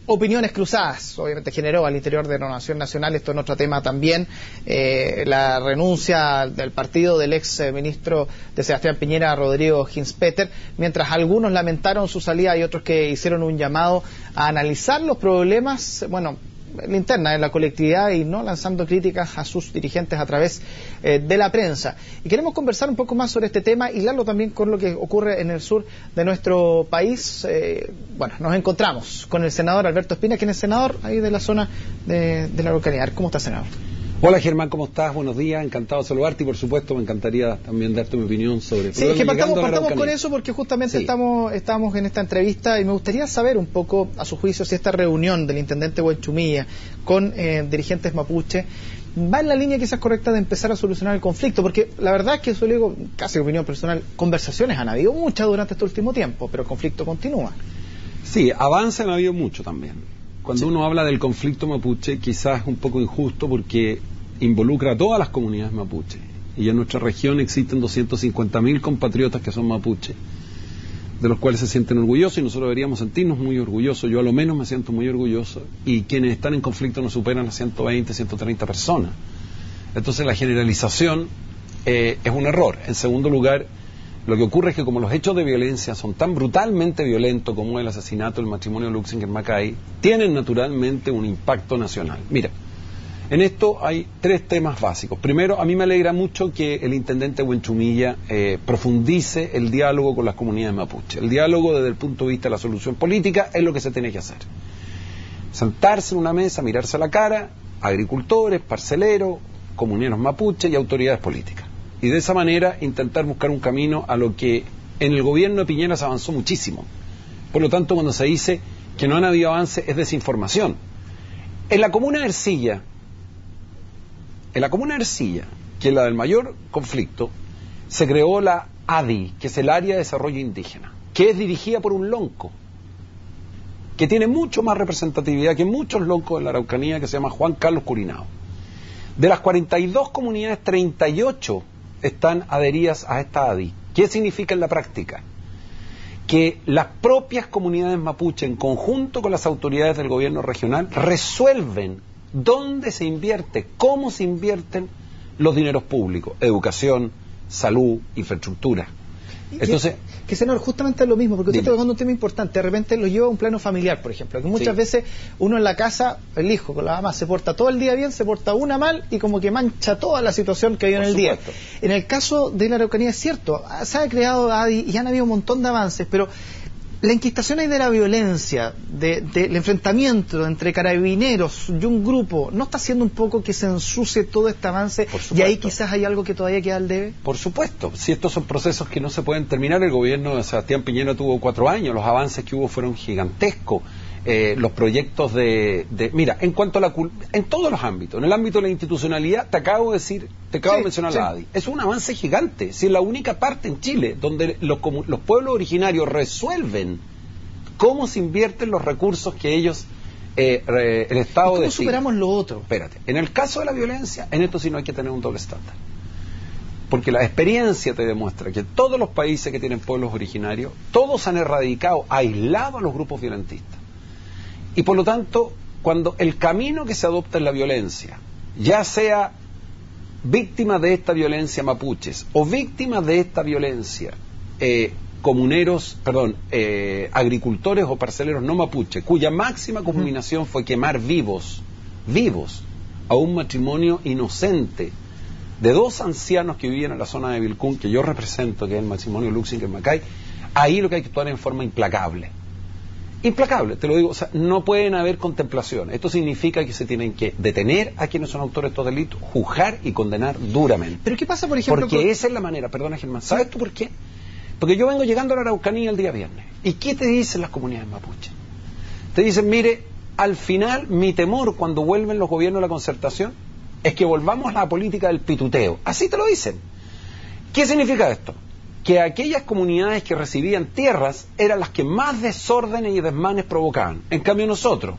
Opiniones cruzadas, obviamente generó al interior de Renovación Nacional, esto en otro tema también, la renuncia del partido del ex ministro de Sebastián Piñera, Rodrigo Ginspeter, mientras algunos lamentaron su salida y otros que hicieron un llamado a analizar los problemas, bueno, la interna de la colectividad y no lanzando críticas a sus dirigentes a través de la prensa. Y queremos conversar un poco más sobre este tema y hablarlo también con lo que ocurre en el sur de nuestro país. Bueno, nos encontramos con el senador Alberto Espina, quien es senador ahí de la zona de la localidad. ¿Cómo está, senador? Hola Germán, ¿cómo estás? Buenos días, encantado de saludarte y por supuesto me encantaría también darte mi opinión sobre el problema. Sí, es que partamos con eso porque justamente sí. estamos en esta entrevista y me gustaría saber un poco, a su juicio, si esta reunión del intendente Huenchumilla con dirigentes mapuche va en la línea quizás correcta de empezar a solucionar el conflicto, porque la verdad es que eso le digo, casi opinión personal, conversaciones han habido muchas durante este último tiempo, pero el conflicto continúa. Sí, avance han habido mucho también. Cuando uno habla del conflicto mapuche, quizás es un poco injusto porque involucra a todas las comunidades mapuche. Y en nuestra región existen 250.000 compatriotas que son mapuche, de los cuales se sienten orgullosos y nosotros deberíamos sentirnos muy orgullosos. Yo a lo menos me siento muy orgulloso. Y quienes están en conflicto no superan las 120, 130 personas. Entonces la generalización es un error. En segundo lugar, lo que ocurre es que como los hechos de violencia son tan brutalmente violentos como el asesinato del matrimonio Luxinger-Macay, tienen naturalmente un impacto nacional. Mira, en esto hay tres temas básicos. Primero, a mí me alegra mucho que el intendente Huenchumilla profundice el diálogo con las comunidades mapuche. El diálogo desde el punto de vista de la solución política es lo que se tiene que hacer. Sentarse en una mesa, mirarse a la cara, agricultores, parceleros, comuneros mapuche y autoridades políticas. Y de esa manera intentar buscar un camino a lo que en el gobierno de Piñera se avanzó muchísimo. Por lo tanto, cuando se dice que no han habido avance, es desinformación. En la comuna de Ercilla, que es la del mayor conflicto, se creó la ADI, que es el Área de Desarrollo Indígena, que es dirigida por un lonco, que tiene mucho más representatividad que muchos loncos de la Araucanía, que se llama Juan Carlos Curinao. De las 42 comunidades, 38 están adheridas a esta ADI. ¿Qué significa en la práctica? Que las propias comunidades mapuche, en conjunto con las autoridades del gobierno regional, resuelven dónde se invierte, cómo se invierten los dineros públicos, educación, salud, infraestructura. Entonces, que senador, justamente es lo mismo, porque usted está tocando un tema importante. De repente lo lleva a un plano familiar, por ejemplo, que muchas veces uno en la casa, el hijo con la mamá se porta todo el día bien, se porta una mal y como que mancha toda la situación que hay en el día. En el caso de la Araucanía es cierto, se ha creado ADI y han habido un montón de avances, pero la enquistación ahí de la violencia, del enfrentamiento entre carabineros y un grupo, ¿no está haciendo un poco que se ensucie todo este avance y ahí quizás hay algo que todavía queda al debe? Por supuesto, si estos son procesos que no se pueden terminar, el gobierno de Sebastián Piñera tuvo 4 años, los avances que hubo fueron gigantescos, los proyectos mira, en cuanto a en todos los ámbitos, en el ámbito de la institucionalidad, te acabo de mencionar la ADI, es un avance gigante, si es la única parte en Chile donde los pueblos originarios resuelven cómo se invierten los recursos que ellos, el Estado ¿Cómo decide. superamos lo otro? Espérate, en el caso de la violencia, en esto sí no hay que tener un doble estándar. Porque la experiencia te demuestra que todos los países que tienen pueblos originarios, todos han erradicado, aislado a los grupos violentistas. Y por lo tanto, cuando el camino que se adopta en la violencia, ya sea víctimas de esta violencia mapuches o víctimas de esta violencia agricultores o parceleros no mapuche, cuya máxima culminación fue quemar vivos a un matrimonio inocente de 2 ancianos que vivían en la zona de Vilcún, que yo represento, que es el matrimonio Luxinger-Macay, ahí lo que hay que actuar en forma implacable. Implacable, te lo digo, o sea, no pueden haber contemplación. Esto significa que se tienen que detener a quienes son autores de estos delitos, juzgar y condenar duramente. ¿Pero qué pasa, por ejemplo? Porque esa es la manera, perdona Germán, ¿sabes tú por qué? Porque yo vengo llegando a la Araucanía el día viernes. ¿Y qué te dicen las comunidades mapuche? Te dicen, mire, al final mi temor cuando vuelven los gobiernos de la concertación es que volvamos a la política del pituteo. Así te lo dicen. ¿Qué significa esto? Que aquellas comunidades que recibían tierras eran las que más desórdenes y desmanes provocaban. En cambio nosotros,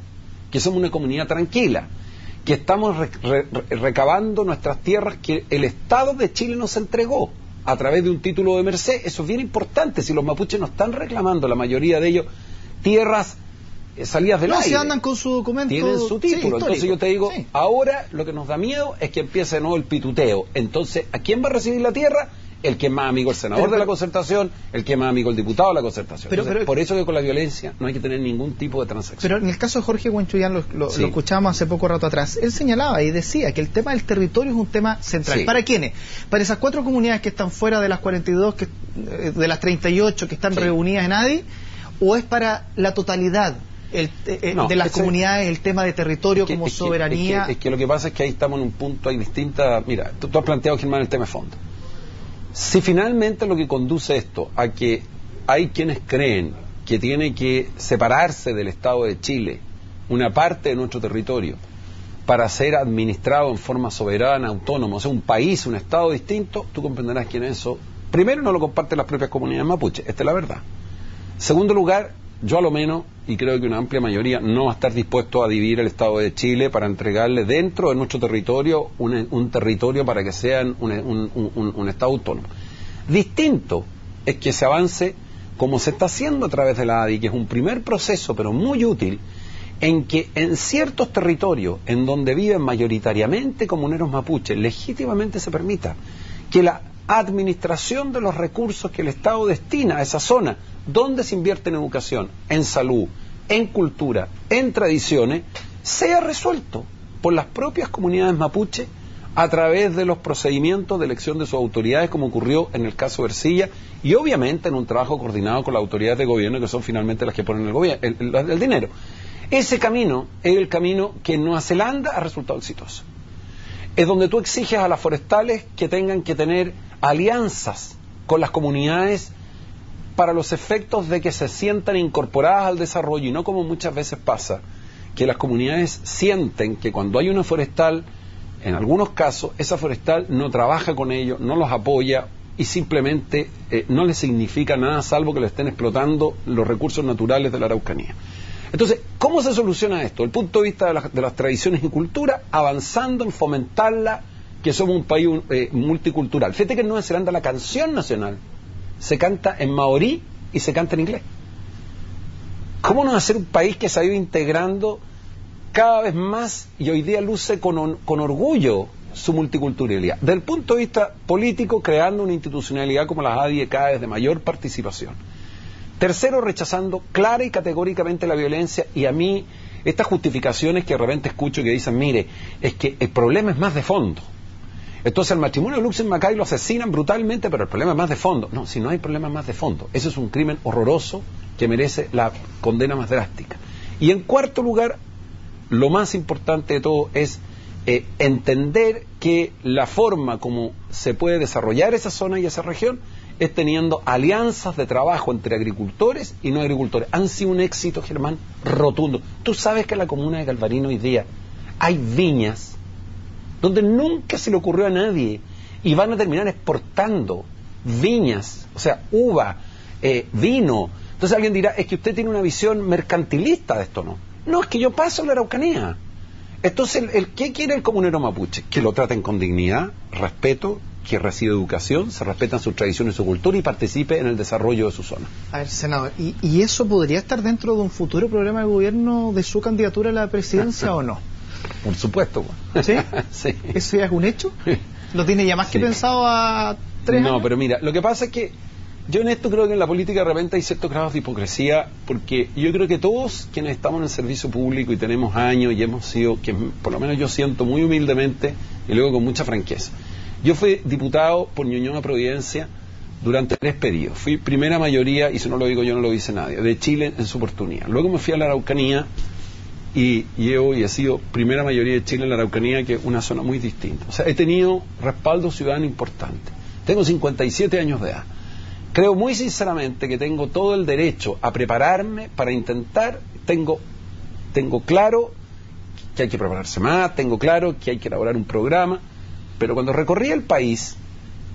que somos una comunidad tranquila, que estamos recabando nuestras tierras que el Estado de Chile nos entregó a través de un título de merced, eso es bien importante. Si los mapuches no están reclamando, la mayoría de ellos, tierras salidas del aire. Si andan con su documento. Tienen su título. Entonces yo te digo, ahora lo que nos da miedo es que empiece de nuevo el pituteo. Entonces, ¿a quién va a recibir la tierra? El que es más amigo el senador de la Concertación, el que es más amigo el diputado de la Concertación. Entonces, por eso que con la violencia no hay que tener ningún tipo de transacción. Pero en el caso de Jorge Huenchuyán, lo escuchábamos hace poco rato atrás, él señalaba y decía que el tema del territorio es un tema central. ¿Para quiénes? Para esas 4 comunidades que están fuera de las 42, de las 38 que están reunidas en ADI, ¿o es para la totalidad de las comunidades el tema de territorio como soberanía? Es que lo que pasa es que ahí estamos en un punto, hay distintas... Mira, tú has planteado, Germán, el tema de fondo. Si finalmente lo que conduce esto a que hay quienes creen que tiene que separarse del Estado de Chile una parte de nuestro territorio para ser administrado en forma soberana, autónoma, o sea, un país, un Estado distinto, tú comprenderás que en eso, primero, no lo comparten las propias comunidades mapuche, esta es la verdad. Segundo lugar, yo a lo menos, y creo que una amplia mayoría, no va a estar dispuesto a dividir el Estado de Chile para entregarle dentro de nuestro territorio un territorio para que sean un Estado autónomo. Distinto es que se avance como se está haciendo a través de la ADI, que es un primer proceso, pero muy útil, en que en ciertos territorios en donde viven mayoritariamente comuneros mapuches, legítimamente se permita que la administración de los recursos que el Estado destina a esa zona, donde se invierte en educación, en salud, en cultura, en tradiciones, sea resuelto por las propias comunidades mapuche a través de los procedimientos de elección de sus autoridades, como ocurrió en el caso de Ercilla, y obviamente en un trabajo coordinado con las autoridades de gobierno, que son finalmente las que ponen el dinero. Ese camino es el camino que en Nueva Zelanda ha resultado exitoso. Es donde tú exiges a las forestales que tengan que tener alianzas con las comunidades para los efectos de que se sientan incorporadas al desarrollo, y no como muchas veces pasa, que las comunidades sienten que cuando hay una forestal, en algunos casos, esa forestal no trabaja con ellos, no los apoya y simplemente no les significa nada salvo que le estén explotando los recursos naturales de la Araucanía. Entonces, ¿cómo se soluciona esto? Desde el punto de vista de las tradiciones y cultura, avanzando en fomentarla, que somos un país multicultural. Fíjate que en Nueva Zelanda la canción nacional se canta en maorí y se canta en inglés. ¿Cómo no hacer un país que se ha ido integrando cada vez más y hoy día luce con orgullo su multiculturalidad? Desde el punto de vista político, creando una institucionalidad como las ADI cada vez de mayor participación. Tercero, rechazando clara y categóricamente la violencia, y a mí estas justificaciones que de repente escucho que dicen, mire, es que el problema es más de fondo. Entonces el matrimonio de Luxem Macay lo asesinan brutalmente, pero el problema es más de fondo. No, si no hay problema más de fondo. Eso es un crimen horroroso que merece la condena más drástica. Y en cuarto lugar, lo más importante de todo es entender que la forma como se puede desarrollar esa zona y esa región es teniendo alianzas de trabajo entre agricultores y no agricultores. Han sido un éxito, Germán, rotundo. Tú sabes que en la comuna de Galvarino hoy día hay viñas donde nunca se le ocurrió a nadie y van a terminar exportando viñas, o sea, uva, vino. Entonces alguien dirá, es que usted tiene una visión mercantilista de esto, ¿no? No, es que yo paso la Araucanía. Entonces, ¿qué quiere el comunero mapuche? Que lo traten con dignidad, respeto, que reciba educación, se respetan sus tradiciones y su cultura y participe en el desarrollo de su zona. A ver, senador, ¿y eso podría estar dentro de un futuro programa de gobierno de su candidatura a la presidencia o no? Por supuesto. ¿Sí? Sí. ¿Eso ya es un hecho? ¿Lo tiene ya más que pensado a 3 años? No, pero mira, lo que pasa es que yo en esto creo que en la política de repente hay ciertos grados de hipocresía, porque yo creo que todos quienes estamos en el servicio público y tenemos años y hemos sido, que por lo menos yo siento muy humildemente y luego con mucha franqueza. Yo fui diputado por Ñuñoa Providencia durante 3 periodos. Fui primera mayoría, y si no lo digo yo no lo dice nadie, de Chile en su oportunidad. Luego me fui a la Araucanía y he sido primera mayoría de Chile en la Araucanía, que es una zona muy distinta. O sea, he tenido respaldo ciudadano importante. Tengo 57 años de edad. Creo muy sinceramente que tengo todo el derecho a prepararme para intentar, tengo claro que hay que prepararse más, tengo claro que hay que elaborar un programa, pero cuando recorrí el país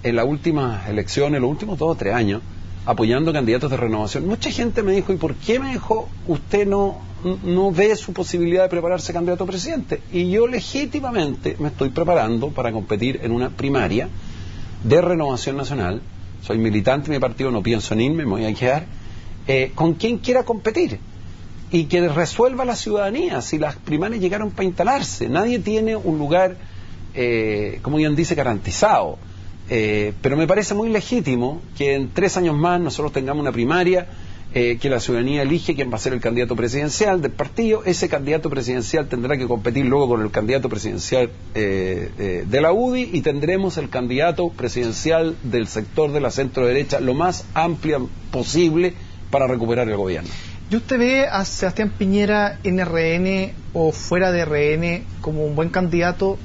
en las últimas elecciones, los últimos 2 o 3 años, apoyando candidatos de renovación, mucha gente me dijo, ¿y por qué me dijo usted no ve su posibilidad de prepararse candidato a presidente? Y yo legítimamente me estoy preparando para competir en una primaria de Renovación Nacional. Soy militante de mi partido, no pienso en irme, me voy a quedar con quien quiera competir. y que resuelva la ciudadanía si las primarias llegaron para instalarse. Nadie tiene un lugar, como bien dice, garantizado. Pero me parece muy legítimo que en 3 años más nosotros tengamos una primaria, que la ciudadanía elige quién va a ser el candidato presidencial del partido. Ese candidato presidencial tendrá que competir luego con el candidato presidencial de la UDI, y tendremos el candidato presidencial del sector de la centro derecha lo más amplia posible para recuperar el gobierno. ¿Y usted ve a Sebastián Piñera en RN o fuera de RN como un buen candidato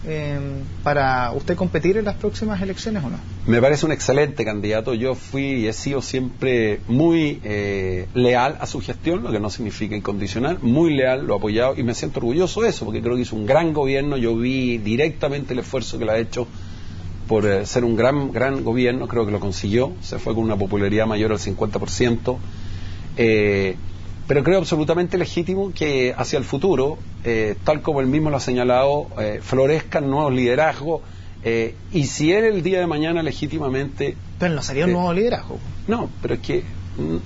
para usted competir en las próximas elecciones o no? Me parece un excelente candidato. Yo fui y he sido siempre muy leal a su gestión, lo que no significa incondicional, muy leal, lo he apoyado y me siento orgulloso de eso, porque creo que hizo un gran gobierno. Yo vi directamente el esfuerzo que le ha hecho por ser un gran gobierno. Creo que lo consiguió, se fue con una popularidad mayor al 50%. Pero creo absolutamente legítimo que hacia el futuro, tal como él mismo lo ha señalado, florezcan nuevos liderazgos, y si él el día de mañana legítimamente... Pero no sería un nuevo liderazgo. No, pero es que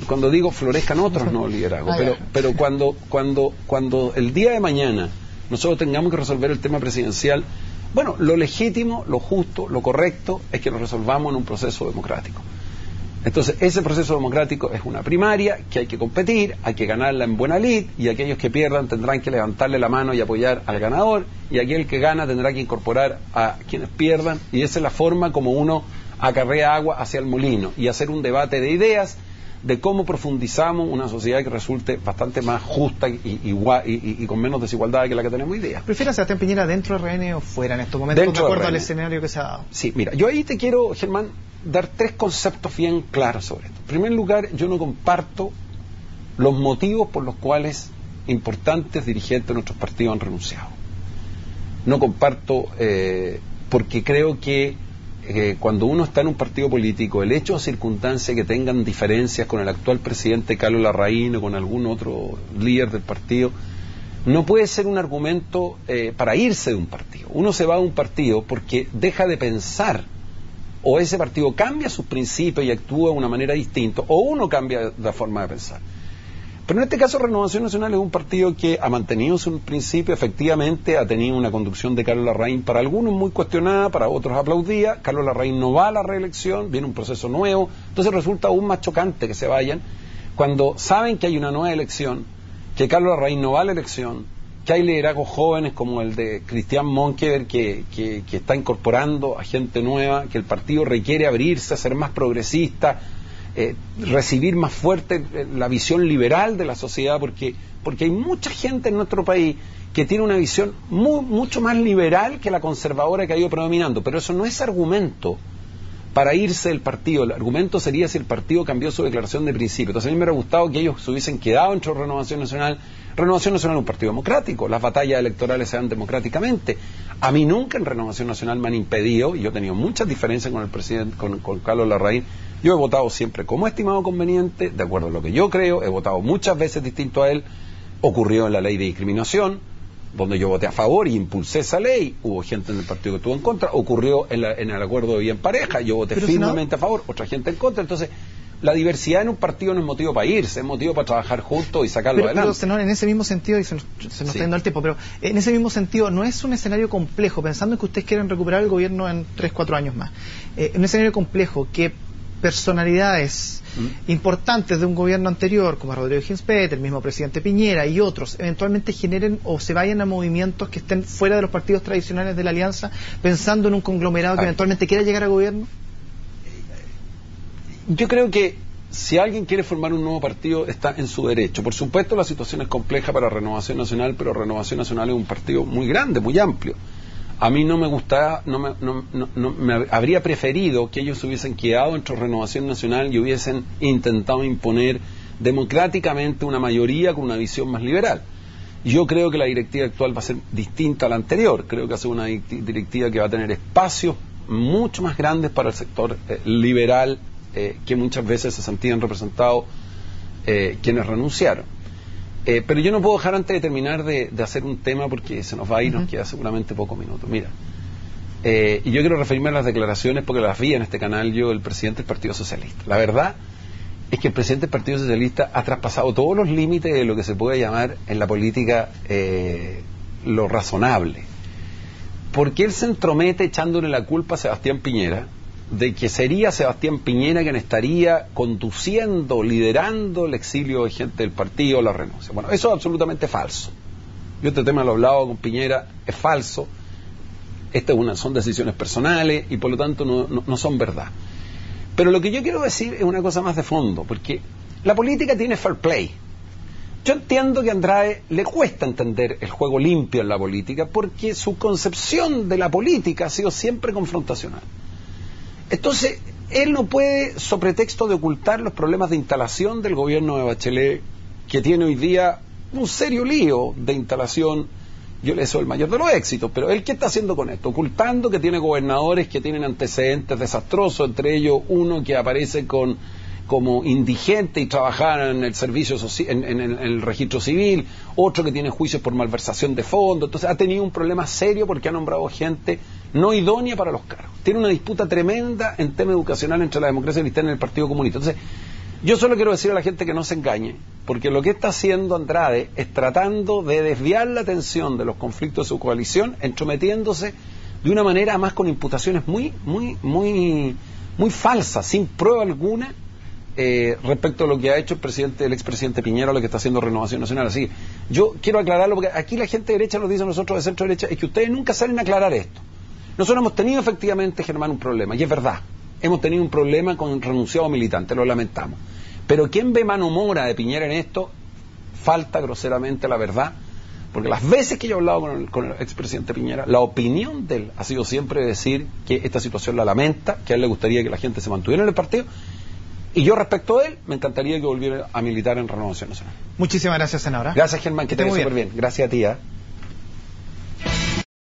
cuando digo florezcan otros nuevos liderazgos, pero cuando el día de mañana nosotros tengamos que resolver el tema presidencial, bueno, lo legítimo, lo justo, lo correcto es que lo resolvamos en un proceso democrático. Entonces, ese proceso democrático es una primaria que hay que competir, hay que ganarla en buena lid, y aquellos que pierdan tendrán que levantarle la mano y apoyar al ganador, y aquel que gana tendrá que incorporar a quienes pierdan, y esa es la forma como uno acarrea agua hacia el molino, y hacer un debate de ideas de cómo profundizamos una sociedad que resulte bastante más justa y con menos desigualdad que la que tenemos hoy día. ¿Prefiere a Sebastián Piñera dentro de RN o fuera en estos momentos, de acuerdo al escenario que se ha dado? Sí, mira, yo ahí te quiero, Germán, dar 3 conceptos bien claros sobre esto. En primer lugar, yo no comparto los motivos por los cuales importantes dirigentes de nuestros partidos han renunciado. No comparto, porque creo que cuando uno está en un partido político, el hecho o circunstancia que tengan diferencias con el actual presidente Carlos Larraín o con algún otro líder del partido, no puede ser un argumento para irse de un partido. Uno se va de un partido porque deja de pensar, o ese partido cambia sus principios y actúa de una manera distinta, o uno cambia la forma de pensar. Pero en este caso Renovación Nacional es un partido que ha mantenido su principio, efectivamente ha tenido una conducción de Carlos Larraín para algunos muy cuestionada, para otros aplaudida. Carlos Larraín no va a la reelección, viene un proceso nuevo, entonces resulta aún más chocante que se vayan cuando saben que hay una nueva elección, que Carlos Larraín no va a la elección, que hay liderazgos jóvenes como el de Cristian Monkever que está incorporando a gente nueva, que el partido requiere abrirse, ser más progresista, recibir más fuerte la visión liberal de la sociedad, porque hay mucha gente en nuestro país que tiene una visión mucho más liberal que la conservadora que ha ido predominando, pero eso no es argumento para irse del partido. El argumento sería si el partido cambió su declaración de principio. Entonces a mí me hubiera gustado que ellos se hubiesen quedado dentro de Renovación Nacional. Renovación Nacional es un partido democrático, las batallas electorales se dan democráticamente. A mí nunca en Renovación Nacional me han impedido, y yo he tenido muchas diferencias con el presidente, con Carlos Larraín. Yo he votado siempre como estimado conveniente, de acuerdo a lo que yo creo, he votado muchas veces distinto a él. Ocurrió en la ley de discriminación, donde yo voté a favor y impulsé esa ley, hubo gente en el partido que estuvo en contra. Ocurrió en el acuerdo de vida en pareja, yo voté firmemente a favor, otra gente en contra. Entonces, la diversidad en un partido no es motivo para irse, es motivo para trabajar juntos y sacarlo adelante. Pero, senador, en ese mismo sentido, y se nos está yendo el tiempo, pero en ese mismo sentido, no es un escenario complejo, pensando en que ustedes quieren recuperar el gobierno en 3-4 años más. Un escenario complejo que personalidades importantes de un gobierno anterior, como Rodrigo Ginspeter, el mismo presidente Piñera y otros, eventualmente generen o se vayan a movimientos que estén fuera de los partidos tradicionales de la alianza, pensando en un conglomerado que eventualmente quiera llegar al gobierno? Yo creo que si alguien quiere formar un nuevo partido, está en su derecho. Por supuesto, la situación es compleja para Renovación Nacional, pero Renovación Nacional es un partido muy grande, muy amplio. A mí no me gustaba, me habría preferido que ellos hubiesen quedado dentro de Renovación Nacional y hubiesen intentado imponer democráticamente una mayoría con una visión más liberal. Yo creo que la directiva actual va a ser distinta a la anterior. Creo que va a ser una directiva que va a tener espacios mucho más grandes para el sector liberal, que muchas veces se sentían representados quienes renunciaron. Pero yo no puedo dejar antes de terminar de hacer un tema porque se nos va a ir, nos queda seguramente pocos minutos. Mira, y yo quiero referirme a las declaraciones porque las vi en este canal yo, el presidente del Partido Socialista. La verdad es que el presidente del Partido Socialista ha traspasado todos los límites de lo que se puede llamar en la política lo razonable. Porque él se entromete echándole la culpa a Sebastián Piñera de que sería Sebastián Piñera quien estaría conduciendo, liderando el exilio de gente del partido, la renuncia. Bueno, eso es absolutamente falso. Yo este tema lo he hablado con Piñera, es falso. Son decisiones personales y por lo tanto no son verdad. Pero lo que yo quiero decir es una cosa más de fondo, porque la política tiene fair play. Yo entiendo que a Andrade le cuesta entender el juego limpio en la política, porque su concepción de la política ha sido siempre confrontacional. Entonces, él no puede, sobre pretexto de ocultar los problemas de instalación del gobierno de Bachelet, que tiene hoy día un serio lío de instalación. Yo le deseo el mayor de los éxitos, pero él, ¿qué está haciendo con esto? Ocultando que tiene gobernadores que tienen antecedentes desastrosos, entre ellos uno que aparece como indigente y trabajaba en el servicio en el registro civil, otro que tiene juicios por malversación de fondos. Entonces ha tenido un problema serio porque ha nombrado gente no idónea para los cargos. Tiene una disputa tremenda en tema educacional entre la democracia cristiana y el Partido Comunista. Entonces, yo solo quiero decir a la gente que no se engañe, porque lo que está haciendo Andrade es tratando de desviar la atención de los conflictos de su coalición, entrometiéndose de una manera más con imputaciones muy falsas, sin prueba alguna, respecto a lo que ha hecho el expresidente Piñera, lo que está haciendo Renovación Nacional. Así que yo quiero aclararlo, porque aquí la gente de derecha nos dice a nosotros de centro derecha, es que ustedes nunca salen a aclarar esto. Nosotros hemos tenido efectivamente, Germán, un problema, y es verdad. Hemos tenido un problema con renunciados militantes, lo lamentamos. Pero quien ve mano mora de Piñera en esto, falta groseramente la verdad, porque las veces que yo he hablado con el expresidente Piñera, la opinión de él ha sido siempre decir que esta situación la lamenta, que a él le gustaría que la gente se mantuviera en el partido, y yo respecto a él, me encantaría que volviera a militar en Renovación Nacional. Muchísimas gracias, senadora. Gracias, Germán, que te vaya súper bien. Gracias a ti.